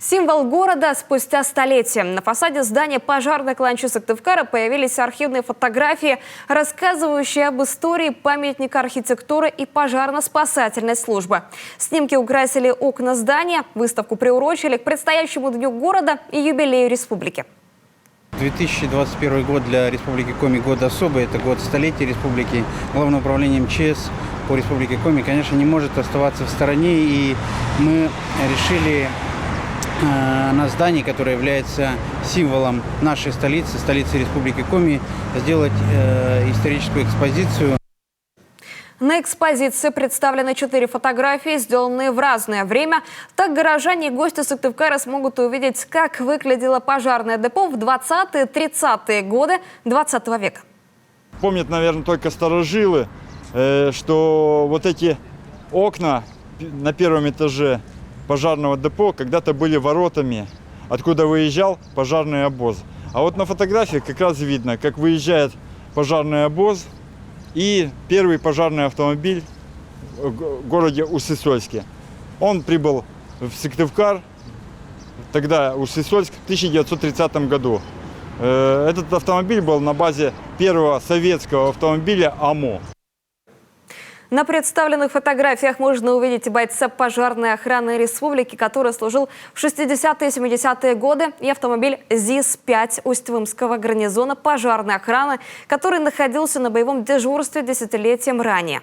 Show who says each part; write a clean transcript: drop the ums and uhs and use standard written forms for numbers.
Speaker 1: Символ города спустя столетия. На фасаде здания пожарной кланчи Сыктывкара появились архивные фотографии, рассказывающие об истории памятника архитектуры и пожарно-спасательной службы. Снимки украсили окна здания, выставку приурочили к предстоящему Дню города и юбилею республики.
Speaker 2: 2021 год для Республики Коми год особый, это год столетия республики. Главное управление МЧС по Республике Коми, конечно, не может оставаться в стороне, и мы решили на здании, которое является символом нашей столицы, столицы Республики Коми, сделать историческую экспозицию.
Speaker 1: На экспозиции представлены 4 фотографии, сделанные в разное время. Так горожане и гости Сыктывкара смогут увидеть, как выглядело пожарное депо в 20-30-е годы 20 века.
Speaker 3: Помнят, наверное, только старожилы, что вот эти окна на первом этаже пожарного депо когда-то были воротами, откуда выезжал пожарный обоз. А вот на фотографии как раз видно, как выезжает пожарный обоз и первый пожарный автомобиль в городе Усть-Сысольске. Он прибыл в Сыктывкар, тогда Усть-Сысольск, в 1930 году. Этот автомобиль был на базе первого советского автомобиля АМО.
Speaker 1: На представленных фотографиях можно увидеть бойца пожарной охраны республики, который служил в 60-е и 70-е годы, и автомобиль ЗИС-5 Усть-Вымского гарнизона пожарной охраны, который находился на боевом дежурстве десятилетием ранее.